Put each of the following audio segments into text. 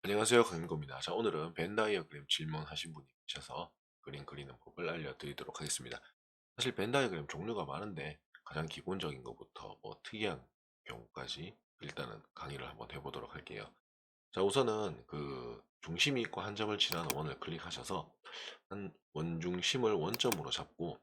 안녕하세요, 강민구입니다. 자, 오늘은 벤 다이어그램 질문하신 분이 계셔서 그림 그리는 법을 알려드리도록 하겠습니다. 사실 벤 다이어그램 종류가 많은데 가장 기본적인 것부터 뭐 특이한 경우까지 일단은 강의를 한번 해보도록 할게요. 자, 우선은 그 중심이 있고 한 점을 지나는 원을 클릭하셔서 한 원중심을 원점으로 잡고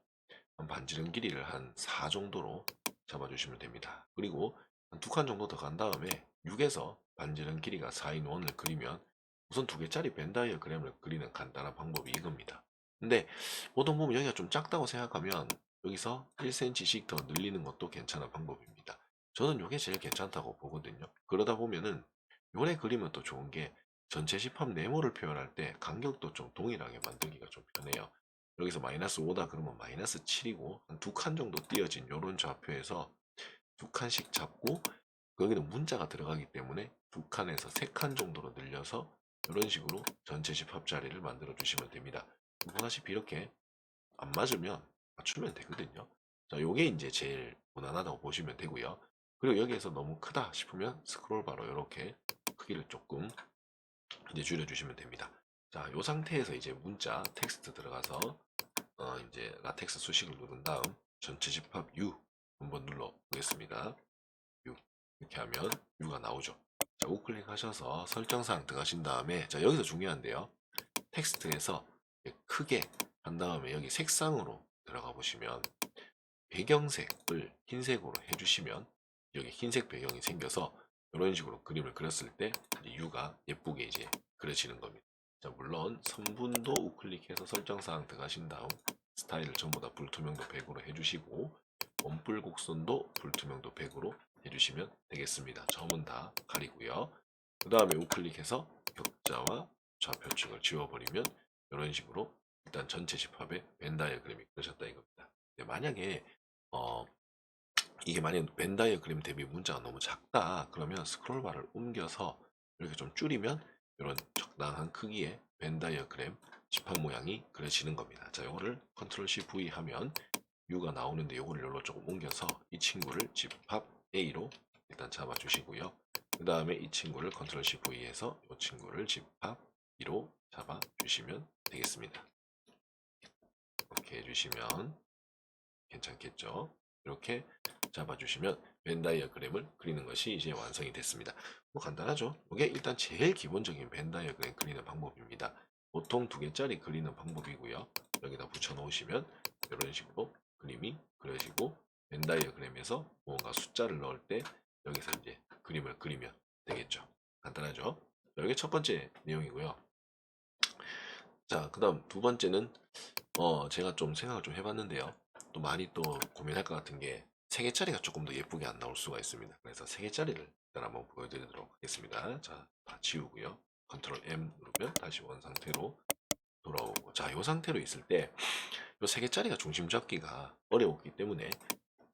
한 반지름 길이를 한 4 정도로 잡아주시면 됩니다. 그리고 한 2칸 정도 더 간 다음에 6에서 반지름 길이가 4인 원을 그리면 우선 2개짜리 벤 다이어그램을 그리는 간단한 방법이 이겁니다. 근데 보통 보면 여기가 좀 작다고 생각하면 여기서 1cm씩 더 늘리는 것도 괜찮은 방법입니다. 저는 이게 제일 괜찮다고 보거든요. 그러다 보면은 요래 그림은 또 좋은 게 전체 집합 네모를 표현할 때 간격도 좀 동일하게 만들기가 좀 편해요. 여기서 마이너스 5다 그러면 마이너스 7이고 한 2칸 정도 띄어진 요런 좌표에서 2칸씩 잡고 거기는 문자가 들어가기 때문에 2칸에서 3칸 정도로 늘려서 이런 식으로 전체 집합 자리를 만들어 주시면 됩니다. 보다시피 이렇게 안 맞으면 맞추면 되거든요. 자, 요게 이제 제일 무난하다고 보시면 되고요. 그리고 여기에서 너무 크다 싶으면 스크롤 바로 이렇게 크기를 조금 이제 줄여주시면 됩니다. 자, 요 상태에서 이제 문자 텍스트 들어가서 이제 라텍스 수식을 누른 다음 전체 집합 U 한번 눌러 보겠습니다. U 이렇게 하면 U가 나오죠. 자, 우클릭 하셔서 설정사항 들어가신 다음에 자, 여기서 중요한데요. 텍스트에서 크게 한 다음에 여기 색상으로 들어가 보시면 배경색을 흰색으로 해주시면 여기 흰색 배경이 생겨서 이런 식으로 그림을 그렸을 때 U가 예쁘게 이제 그려지는 겁니다. 자, 물론 선분도 우클릭해서 설정사항 들어가신 다음 스타일을 전부 다 불투명도 100으로 해주시고 원뿔 곡선도 불투명도 100으로 해주시면 되겠습니다. 점은 다 가리고요. 그 다음에 우클릭해서 격자와 좌표축을 지워버리면 이런 식으로 일단 전체 집합에 벤 다이어그램이 그려졌다 이겁니다. 만약에 어, 이게 만약 벤 다이어그램 대비 문자가 너무 작다 그러면 스크롤바를 옮겨서 이렇게 좀 줄이면 이런 적당한 크기의 벤 다이어그램 집합 모양이 그려지는 겁니다. 자, 이거를 컨트롤 C V 하면 U가 나오는데 이거를 여기로 조금 옮겨서 이 친구를 집합 A로 일단 잡아 주시고요. 그 다음에 이 친구를 컨트롤 C V 해서 이 친구를 집합 B로 잡아 주시면 되겠습니다. 이렇게 해주시면 괜찮겠죠? 이렇게 잡아주시면 벤 다이어그램을 그리는 것이 이제 완성이 됐습니다. 뭐 간단하죠? 이게 일단 제일 기본적인 벤 다이어그램 그리는 방법입니다. 보통 2개짜리 그리는 방법이고요. 여기다 붙여 놓으시면 이런 식으로 그림이 그려지고 벤 다이어그램에서 뭔가 숫자를 넣을 때 여기서 이제 그림을 그리면 되겠죠. 간단하죠? 이게 첫 번째 내용이고요. 자, 그 다음 두 번째는 제가 좀 생각을 좀 해봤는데요. 또 많이 또 고민할 것 같은 게 3개짜리가 조금 더 예쁘게 안 나올 수가 있습니다. 그래서 3개짜리를 일단 한번 보여드리도록 하겠습니다. 자, 다 지우고요. 컨트롤 M 누르면 다시 원 상태로 돌아오고. 자, 이 상태로 있을 때 이 3개짜리가 중심 잡기가 어려웠기 때문에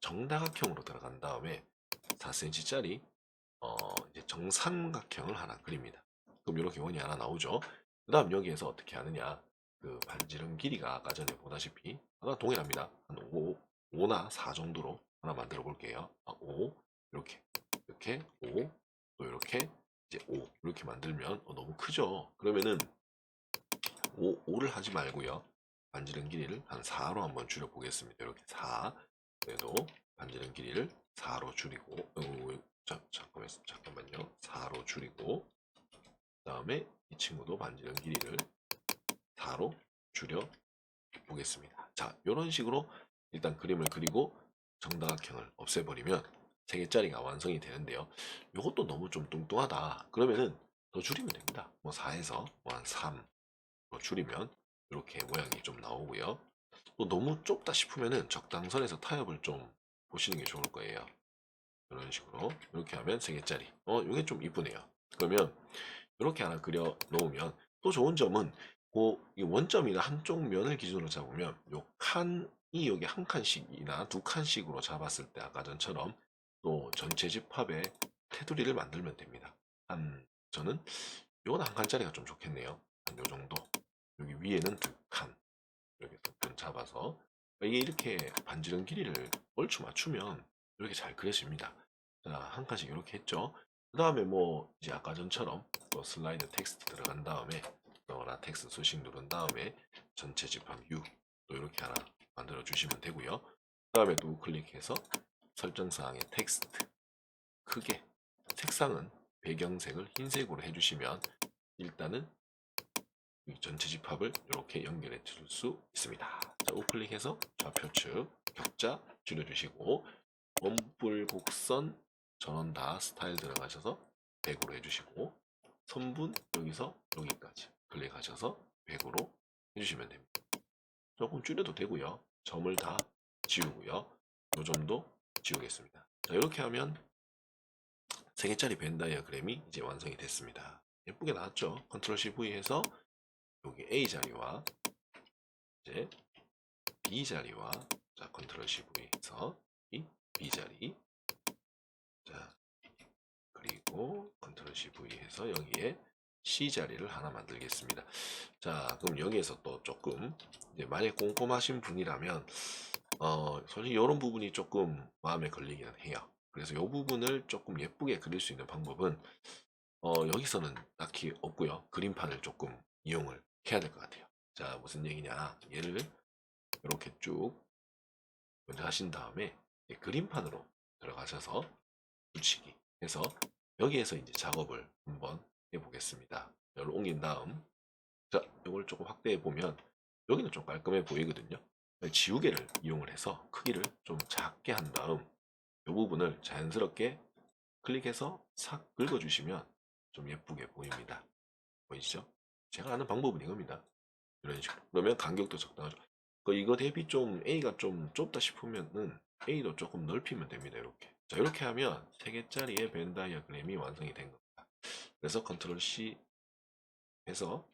정다각형으로 들어간 다음에 4cm짜리 이제 정삼각형을 하나 그립니다. 그럼 이렇게 원이 하나 나오죠. 그 다음 여기에서 어떻게 하느냐. 그 반지름 길이가 아까 전에 보다시피 하나 동일합니다. 한 5나 4 정도로 하나 만들어 볼게요. 5 이렇게 이렇게 5 또 이렇게 이제 5 이렇게 만들면 너무 크죠. 그러면은 5를 하지 말고요. 반지름 길이를 한 4로 한번 줄여 보겠습니다. 이렇게 4 그래도 반지름 길이를 4로 줄이고 잠깐만요. 4로 줄이고 그 다음에 이 친구도 반지름 길이를 4로 줄여 보겠습니다. 자, 이런 식으로 일단 그림을 그리고 정다각형을 없애버리면 3개짜리가 완성이 되는데요. 이것도 너무 좀 뚱뚱하다. 그러면은 더 줄이면 됩니다. 뭐 4에서 뭐한 3로 줄이면 이렇게 모양이 좀 나오고요. 또 너무 좁다 싶으면은 적당선에서 타협을 좀 보시는 게 좋을 거예요. 이런 식으로 이렇게 하면 3개짜리 이게 좀 이쁘네요. 그러면 이렇게 하나 그려 놓으면 또 좋은 점은 이 원점이나 한쪽 면을 기준으로 잡으면 요 칸이 여기 한 칸씩이나 2칸씩으로 잡았을 때 아까 전처럼 또 전체 집합의 테두리를 만들면 됩니다. 저는 요건 한 칸짜리가 좀 좋겠네요. 한 요 정도. 여기 위에는 2칸 이렇게 2칸 잡아서 이게 이렇게 반지름 길이를 얼추 맞추면 이렇게 잘 그려집니다. 자, 한 칸씩 이렇게 했죠. 그 다음에 뭐 이제 아까 전처럼 또 슬라이드 텍스트 들어간 다음에 또 라텍스 수식 누른 다음에 전체 집합 U 또 이렇게 하나 만들어 주시면 되고요. 그 다음에 또 우클릭해서 설정사항의 텍스트 크게 색상은 배경색을 흰색으로 해주시면 일단은 이 전체 집합을 이렇게 연결해 줄 수 있습니다. 자, 우클릭해서 좌표측 격자 줄여주시고 원뿔 곡선 전원 다 스타일 들어가셔서 100으로 해주시고 선분 여기서 여기까지 클릭하셔서 100으로 해주시면 됩니다. 조금 줄여도 되고요. 점을 다 지우고요. 요 점도 지우겠습니다. 자, 이렇게 하면 3개짜리 벤 다이어그램이 이제 완성이 됐습니다. 예쁘게 나왔죠? 컨트롤 C V 해서 여기 A 자리와 이제 B 자리와 자 컨트롤 C V 해서 이 B 자리 자 그리고 컨트롤 C V 해서 여기에 C 자리를 하나 만들겠습니다. 자 그럼 여기에서 또 조금 이제 만약 꼼꼼하신 분이라면 솔직히 이런 부분이 조금 마음에 걸리기는 해요. 그래서 이 부분을 조금 예쁘게 그릴 수 있는 방법은 여기서는 딱히 없고요. 그림판을 조금 이용을 해야 될 것 같아요. 자 무슨 얘기냐 얘를 이렇게 쭉 먼저 하신 다음에 그림판으로 들어가셔서 붙이기 해서 여기에서 이제 작업을 한번 해보겠습니다. 이걸 옮긴 다음 자 이걸 조금 확대해 보면 여기는 좀 깔끔해 보이거든요. 지우개를 이용을 해서 크기를 좀 작게 한 다음 이 부분을 자연스럽게 클릭해서 싹 긁어주시면 좀 예쁘게 보입니다. 보이시죠? 제가 아는 방법은 이겁니다. 이런 식으로. 그러면 간격도 적당하죠. 이거 대비 좀 A가 좀 좁다 싶으면은 A도 조금 넓히면 됩니다. 이렇게. 자, 이렇게 하면 3개짜리의 벤 다이어그램이 완성이 된 겁니다. 그래서 컨트롤 C 해서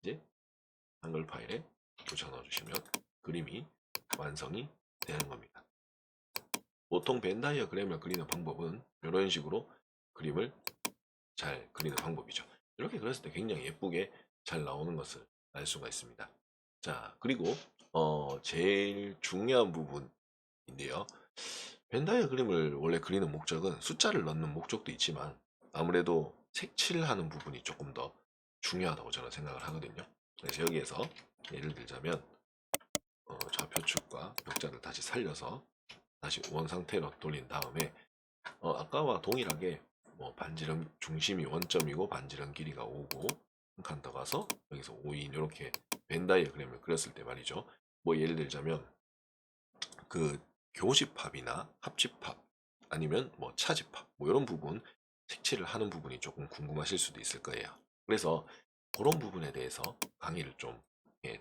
이제 한글 파일에 붙여 넣어주시면 그림이 완성이 되는 겁니다. 보통 벤 다이어그램을 그리는 방법은 이런 식으로 그림을 잘 그리는 방법이죠. 이렇게 그렸을 때 굉장히 예쁘게 잘 나오는 것을 알 수가 있습니다. 자, 그리고 제일 중요한 부분인데요. 벤 다이어그램을 원래 그리는 목적은 숫자를 넣는 목적도 있지만 아무래도 색칠하는 부분이 조금 더 중요하다고 저는 생각을 하거든요. 그래서 여기에서 예를 들자면 좌표축과 격자를 다시 살려서 다시 원 상태로 돌린 다음에 아까와 동일하게 뭐 반지름 중심이 원점이고 반지름 길이가 5고 한 칸 더 가서 여기서 5인 이렇게 벤 다이어그램을 그렸을 때 말이죠. 뭐 예를 들자면 그 교집합이나 합집합 아니면 뭐 차집합 뭐 이런 부분 색칠을 하는 부분이 조금 궁금하실 수도 있을 거예요. 그래서 그런 부분에 대해서 강의를 좀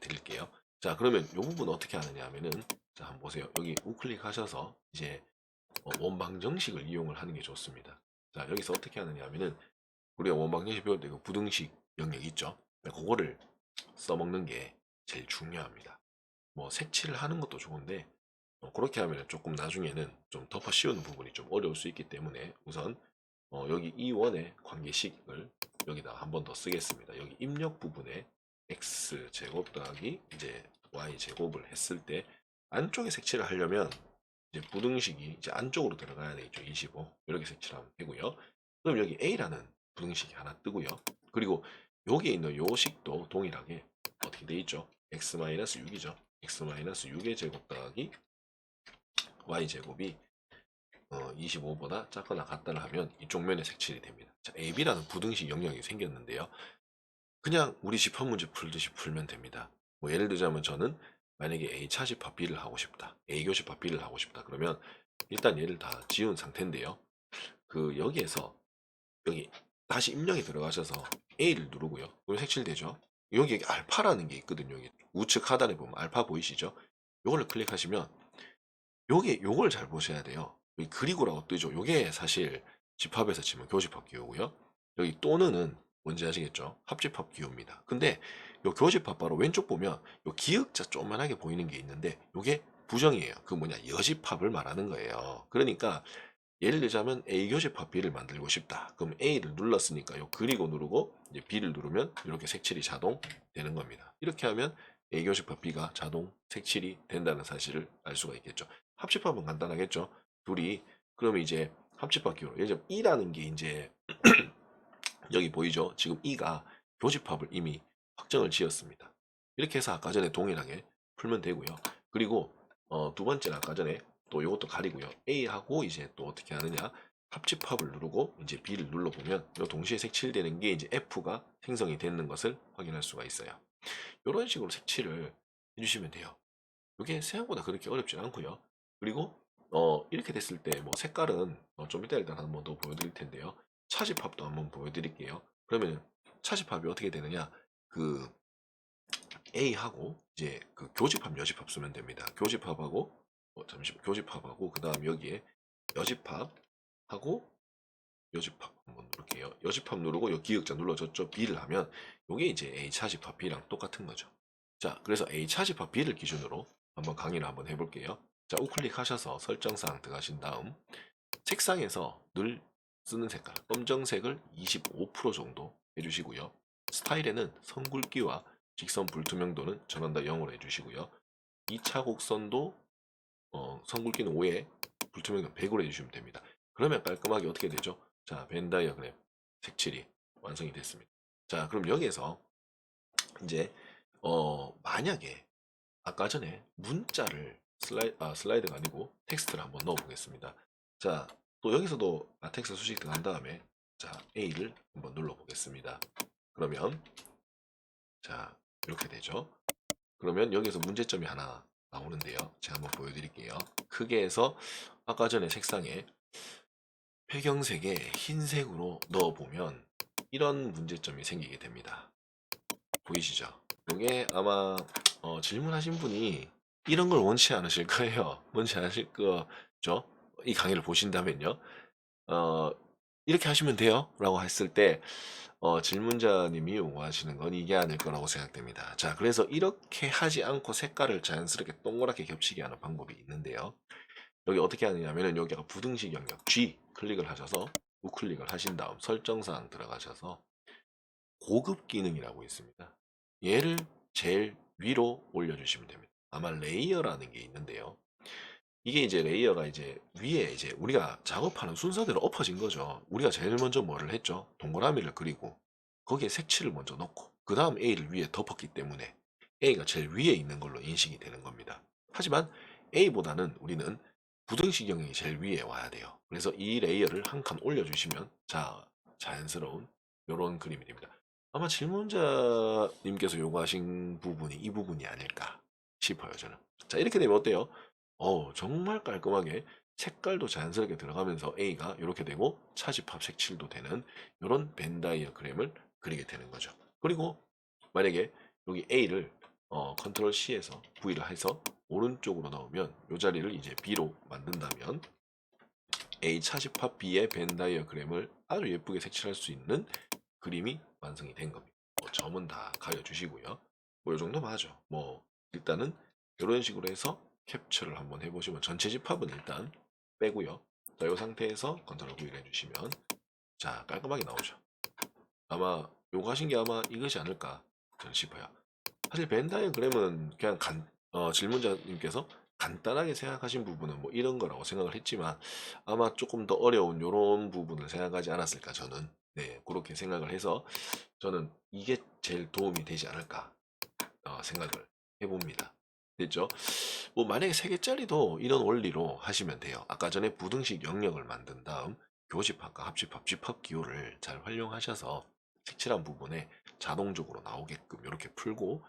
드릴게요. 자 그러면 이 부분 어떻게 하느냐 하면은 자 한번 보세요. 여기 우클릭 하셔서 이제 원방 정식을 이용을 하는 게 좋습니다. 자 여기서 어떻게 하느냐 하면은 우리가 원방 정식 배울 때 그 부등식 영역 있죠. 그거를 써먹는 게 제일 중요합니다. 뭐 색칠을 하는 것도 좋은데 그렇게 하면 조금 나중에는 좀 덮어 씌우는 부분이 좀 어려울 수 있기 때문에 우선 여기 이 원의 관계식을 여기다 한 번 더 쓰겠습니다. 여기 입력 부분에 x 제곱 더하기 이제 y 제곱을 했을 때 안쪽에 색칠을 하려면 이제 부등식이 이제 안쪽으로 들어가야 되겠죠. 25 이렇게 색칠하면 되고요. 그럼 여기 a라는 부등식이 하나 뜨고요. 그리고 여기에 있는 요 식도 동일하게 어떻게 돼 있죠? x-6이죠. x-6의 제곱 더하기 y제곱이 25보다 작거나 같다를 하면 이쪽 면에 색칠이 됩니다. 자, AB라는 부등식 영역이 생겼는데요. 그냥 우리 집합 문제 풀듯이 풀면 됩니다. 뭐 예를 들자면 저는 만약에 A 차집합 B를 하고 싶다. A 교집합 B를 하고 싶다. 그러면 일단 얘를 다 지운 상태인데요. 여기에서 여기 다시 입력에 들어가셔서 A를 누르고요. 그럼 색칠되죠. 여기 알파라는 게 있거든요. 여기 우측 하단에 보면 알파 보이시죠? 요거를 클릭하시면 요걸 잘 보셔야 돼요. 여기 그리고라고 뜨죠. 요게 사실 집합에서 치면 교집합 기호고요. 여기 또는은 뭔지 아시겠죠? 합집합 기호입니다. 근데 요 교집합 바로 왼쪽 보면 요 기역자 조그만하게 보이는 게 있는데 요게 부정이에요. 그 뭐냐 여집합을 말하는 거예요. 그러니까 예를 들자면 A 교집합 B를 만들고 싶다. 그럼 A를 눌렀으니까 요 그리고 누르고 이제 B를 누르면 이렇게 색칠이 자동 되는 겁니다. 이렇게 하면 A 교집합 B가 자동 색칠이 된다는 사실을 알 수가 있겠죠. 합집합은 간단하겠죠. 둘이 그러면 이제 합집합 기호 예를 들면 E라는 게 이제 여기 보이죠? 지금 E가 교집합을 이미 확정을 지었습니다. 이렇게 해서 아까 전에 동일하게 풀면 되고요. 그리고 두 번째는 아까 전에 또 이것도 가리고요. A하고 이제 또 어떻게 하느냐? 합집합을 누르고 이제 B를 눌러보면 이 동시에 색칠되는 게 이제 F가 생성이 되는 것을 확인할 수가 있어요. 이런 식으로 색칠을 해주시면 돼요. 이게 생각보다 그렇게 어렵진 않고요. 그리고 이렇게 됐을 때 뭐 색깔은 좀 이따 일단 한번 더 보여드릴 텐데요. 차집합도 한번 보여드릴게요. 그러면 차집합이 어떻게 되느냐? 그 A하고 이제 그 교집합, 여집합 쓰면 됩니다. 교집합하고 잠시만 교집합하고 그 다음 여기에 여집합하고 여집합 한번 누를게요. 여집합 누르고 요 기역자 눌러줬죠. B를 하면 이게 이제 A 차집합 B랑 똑같은 거죠. 자, 그래서 A 차집합 B를 기준으로 한번 강의를 한번 해볼게요. 자, 우클릭 하셔서 설정사항 들어가신 다음 색상에서 늘 쓰는 색깔 검정색을 25% 정도 해주시고요. 스타일에는 선 굵기와 직선 불투명도는 전원 다 0으로 해주시고요. 2차 곡선도 선 굵기는 5에 불투명도 100으로 해주시면 됩니다. 그러면 깔끔하게 어떻게 되죠? 자, 벤 다이어그램 색칠이 완성이 됐습니다. 자, 그럼 여기에서 이제 만약에 아까 전에 문자를 슬라이드가 아니고 텍스트를 한번 넣어 보겠습니다. 자, 또 여기서도 텍스트 수식 들어간 다음에 자, A를 한번 눌러 보겠습니다. 그러면 자, 이렇게 되죠. 그러면 여기서 문제점이 하나 나오는데요. 제가 한번 보여드릴게요. 크게 해서 아까 전에 색상에 배경색에 흰색으로 넣어보면 이런 문제점이 생기게 됩니다. 보이시죠? 이게 아마 질문하신 분이 이런 걸 원치 않으실 거예요. 원치 않으실 거죠? 이 강의를 보신다면요. 어, 이렇게 하시면 돼요. 라고 했을 때 질문자님이 요구하시는 건 이게 아닐 거라고 생각됩니다. 자, 그래서 이렇게 하지 않고 색깔을 자연스럽게 동그랗게 겹치게 하는 방법이 있는데요. 여기 어떻게 하느냐면은 여기가 부등식 영역 G 클릭을 하셔서 우클릭을 하신 다음 설정사항 들어가셔서 고급 기능이라고 있습니다. 얘를 제일 위로 올려주시면 됩니다. 아마 레이어라는 게 있는데요. 이게 이제 레이어가 이제 위에 이제 우리가 작업하는 순서대로 엎어진 거죠. 우리가 제일 먼저 뭐를 했죠? 동그라미를 그리고 거기에 색칠을 먼저 넣고 그 다음 A를 위에 덮었기 때문에 A가 제일 위에 있는 걸로 인식이 되는 겁니다. 하지만 A보다는 우리는 부등식 영역이 제일 위에 와야 돼요. 그래서 이 레이어를 한 칸 올려주시면 자연스러운 이런 그림이 됩니다. 아마 질문자님께서 요구하신 부분이 이 부분이 아닐까 싶어요, 저는. 자, 이렇게 되면 어때요? 정말 깔끔하게 색깔도 자연스럽게 들어가면서 A가 이렇게 되고 차집합 색칠도 되는 이런 벤 다이어그램을 그리게 되는 거죠. 그리고 만약에 여기 A를 컨트롤 C에서 V를 해서 오른쪽으로 넣으면 이 자리를 이제 B로 만든다면 A 차집합 B의 벤 다이어그램을 아주 예쁘게 색칠할 수 있는 그림이 완성이 된 겁니다. 점은 다 가려주시고요. 뭐 이 정도만 하죠. 뭐 일단은 이런 식으로 해서 캡처를 한번 해보시면 전체 집합은 일단 빼고요. 자, 이 상태에서 컨트롤 V를 해주시면 자, 깔끔하게 나오죠. 아마 요거 하신 게 아마 이것이 아닐까 저는 싶어요. 사실 벤 다이어그램은 그냥 질문자님께서 간단하게 생각하신 부분은 뭐 이런 거라고 생각을 했지만 아마 조금 더 어려운 요런 부분을 생각하지 않았을까 저는 네 그렇게 생각을 해서 저는 이게 제일 도움이 되지 않을까 생각을 해봅니다. 됐죠? 뭐 만약에 3개짜리도 이런 원리로 하시면 돼요. 아까 전에 부등식 영역을 만든 다음 교집합과 합집합, 집합 기호를 잘 활용하셔서 색칠한 부분에 자동적으로 나오게끔 이렇게 풀고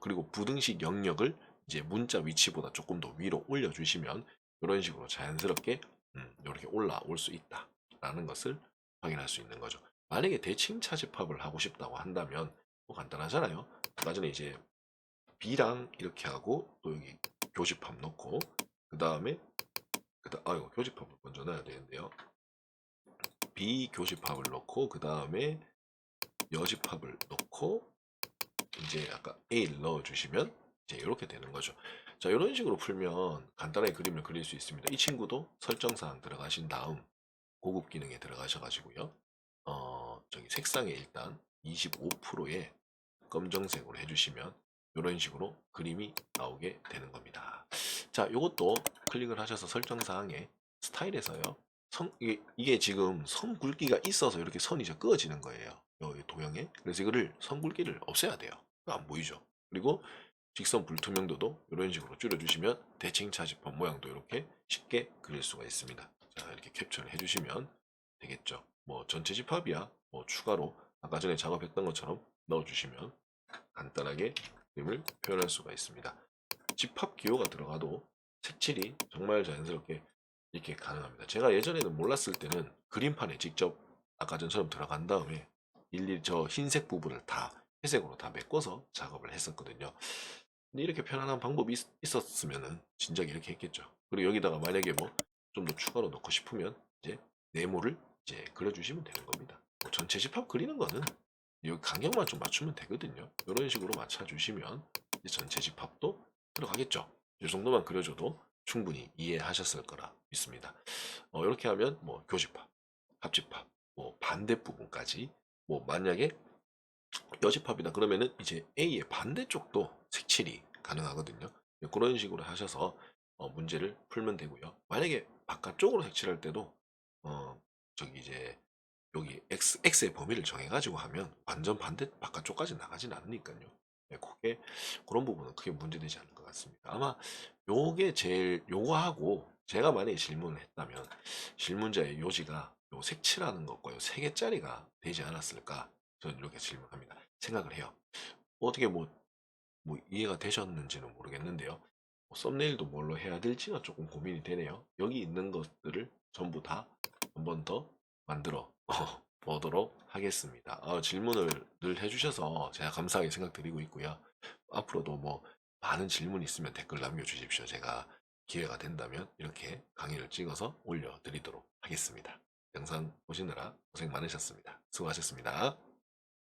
그리고 부등식 영역을 이제 문자 위치보다 조금 더 위로 올려주시면 이런 식으로 자연스럽게 이렇게 올라올 수 있다라는 것을 확인할 수 있는 거죠. 만약에 대칭 차집합을 하고 싶다고 한다면 뭐 간단하잖아요. 아까 전에 이제 B랑 이렇게 하고 또 여기 교집합 넣고 그 다음에 아이고 교집합을 먼저 넣어야 되는데요. B 교집합을 넣고 그 다음에 여집합을 넣고 이제 아까 A를 넣어주시면 이제 이렇게 되는 거죠. 자, 이런 식으로 풀면 간단하게 그림을 그릴 수 있습니다. 이 친구도 설정사항 들어가신 다음 고급 기능에 들어가셔가지고요. 저기 색상에 일단 25%의 검정색으로 해주시면 이런 식으로 그림이 나오게 되는 겁니다. 자, 이것도 클릭을 하셔서 설정사항에 스타일에서요. 이게 지금 선 굵기가 있어서 이렇게 선이 이제 그어지는 거예요. 이 도형에. 그래서 이거를 선 굵기를 없애야 돼요. 안 보이죠? 그리고 직선 불투명도도 이런 식으로 줄여주시면 대칭 차지법 모양도 이렇게 쉽게 그릴 수가 있습니다. 자, 이렇게 캡처를 해주시면 되겠죠. 뭐 전체 집합이야 뭐 추가로 아까 전에 작업했던 것처럼 넣어주시면 간단하게 그림을 표현할 수가 있습니다. 집합 기호가 들어가도 색칠이 정말 자연스럽게 이렇게 가능합니다. 제가 예전에는 몰랐을 때는 그림판에 직접 아까 전처럼 들어간 다음에 일일이 저 흰색 부분을 다 회색으로 다 메꿔서 작업을 했었거든요. 근데 이렇게 편안한 방법이 있었으면은 진작 이렇게 했겠죠. 그리고 여기다가 만약에 뭐 좀 더 추가로 넣고 싶으면 이제 네모를 이제 그려주시면 되는 겁니다. 뭐 전체 집합 그리는 거는 여기 간격만 좀 맞추면 되거든요. 이런 식으로 맞춰주시면 이제 전체 집합도 들어가겠죠. 이 정도만 그려줘도 충분히 이해하셨을 거라 믿습니다. 이렇게 하면 뭐 교집합, 합집합, 뭐 반대 부분까지 뭐 만약에 여집합이다 그러면은 이제 A의 반대쪽도 색칠이 가능하거든요. 그런 식으로 하셔서 문제를 풀면 되고요. 만약에 바깥쪽으로 색칠할 때도 어 저기 이제 여기 X의 범위를 정해가지고 하면 완전 반대 바깥쪽까지 나가진 않으니까요. 네, 그게 그런 부분은 크게 문제되지 않을 것 같습니다. 아마 요게 제일 요거하고 제가 만약에 질문을 했다면 질문자의 요지가 요 색칠하는 것과 요 세 개짜리가 되지 않았을까 저는 이렇게 질문합니다. 생각을 해요. 어떻게 뭐 이해가 되셨는지는 모르겠는데요. 썸네일도 뭘로 해야 될지가 조금 고민이 되네요. 여기 있는 것들을 전부 다 한 번 더 만들어 보도록 하겠습니다. 질문을 늘 해주셔서 제가 감사하게 생각드리고 있고요. 앞으로도 뭐 많은 질문 있으면 댓글 남겨주십시오. 제가 기회가 된다면 이렇게 강의를 찍어서 올려드리도록 하겠습니다. 영상 보시느라 고생 많으셨습니다. 수고하셨습니다.